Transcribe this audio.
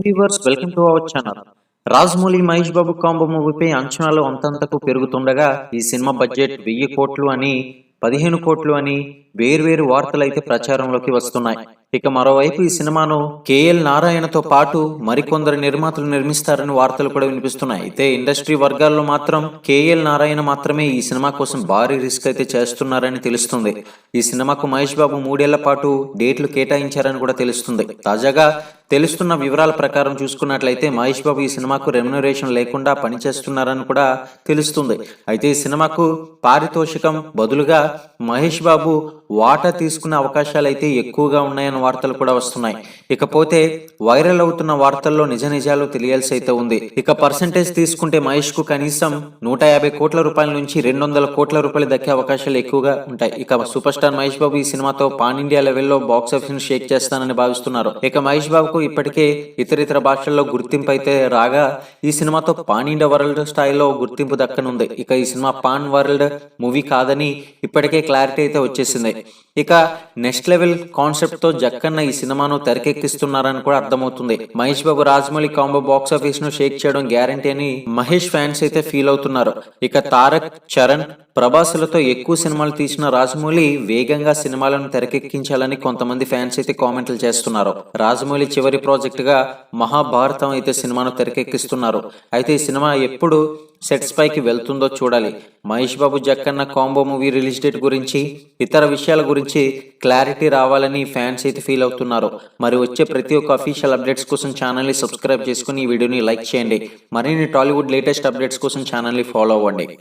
Viewers welcome to our channel. Rajamouli Mahesh Babu combo మూవీపై అంచనాలు అంతంతకు పెరుగుతుండగా ఈ సినిమా బడ్జెట్ 1000 కోట్లు అని 15 కోట్లు అని వేర్వేరు వార్తలు అయితే ప్రచారంలోకి వస్తున్నాయి. ఇక మరోవైపు ఈ సినిమాను కేఎల్ నారాయణతో పాటు మరికొందరు నిర్మాతలు నిర్మిస్తారని వార్తలు కూడా వినిపిస్తున్నాయి. అయితే ఇండస్ట్రీ వర్గాల్లో మాత్రం కేఎల్ నారాయణ మాత్రమే ఈ సినిమా కోసం భారీ రిస్క్ అయితే చేస్తున్నారని తెలుస్తుంది. ఈ సినిమాకు మహేష్ బాబు 3 ఏళ్ల పాటు డేట్లు కేటాయించారని కూడా తెలుస్తుంది. తాజాగా తెలుస్తున్న వివరాల ప్రకారం చూసుకున్నట్లయితే మహేష్ బాబు ఈ సినిమాకు రెమ్యునరేషన్ లేకుండా పనిచేస్తున్నారని కూడా తెలుస్తుంది. అయితే ఈ సినిమాకు పారితోషికం బదులుగా మహేష్ బాబు వాటా తీసుకునే అవకాశాలు అయితే ఎక్కువగా ఉన్నాయన్న వార్తలు కూడా వస్తున్నాయి. ఇకపోతే వైరల్ అవుతున్న వార్తల్లో నిజ నిజాలు తెలియాల్సి అయితే ఉంది. ఇక పర్సెంటేజ్ తీసుకుంటే మహేష్ కు కనీసం 150 కోట్ల రూపాయల నుంచి 200 కోట్ల రూపాయలు దక్కే అవకాశాలు ఎక్కువగా ఉంటాయి. ఇక సూపర్ స్టార్ మహేష్ బాబు ఈ సినిమాతో పాన్ ఇండియా లెవెల్లో బాక్స్ ఆఫీస్ ను షేక్ చేస్తానని భావిస్తున్నారు. ఇక మహేష్ బాబుకు ఇప్పటికే ఇతర భాషల్లో గుర్తింపు అయితే రాగా ఈ సినిమాతో పాన్ ఇండియా వరల్డ్ స్థాయిలో గుర్తింపు దక్కనుంది. ఇక ఈ సినిమా పాన్ వరల్డ్ మూవీ కాదని ఇప్పటికే క్లారిటీ అయితే వచ్చేసింది. ఇక నెక్స్ట్ లెవెల్ కాన్సెప్ట్ తో జక్కన్న ఈ సినిమాను తెరకెక్కిస్తున్నారని కూడా అర్థమవుతుంది. Mahesh Babu Rajamouli combo box office ను షేక్ చేయడం గ్యారంటీ అని మహేష్ ఫ్యాన్స్ అయితే ఫీల్ అవుతున్నారు. ఇక తారక్, చరణ్, ప్రభాస్లతో ఎక్కువ సినిమాలు తీసిన రాజమౌళి వేగంగా సినిమాలను తెరకెక్కించాలని కొంతమంది ఫ్యాన్స్ అయితే కామెంట్లు చేస్తున్నారు. రాజమౌళి చివరి ప్రాజెక్ట్ గా మహాభారతం అయితే సినిమాను తెరకెక్కిస్తున్నారు. అయితే ఈ సినిమా ఎప్పుడు సెట్స్ పైకి వెళ్తుందో చూడాలి. Mahesh Babu Jakkanna combo movie release date గురించి ఇతర విషయాల గురించి క్లారిటీ రావాలని ఫ్యాన్స్ అయితే ఫీల్ అవుతున్నారు. మరి వచ్చే ప్రతి ఒక్క అఫీషియల్ అప్డేట్స్ కోసం ఛానల్ ని సబ్స్క్రైబ్ చేసుకుని ఈ వీడియోని లైక్ చేయండి. మరిన్ని టాలీవుడ్ లేటెస్ట్ అప్డేట్స్ కోసం ఛానల్ ని ఫాలో అవ్వండి.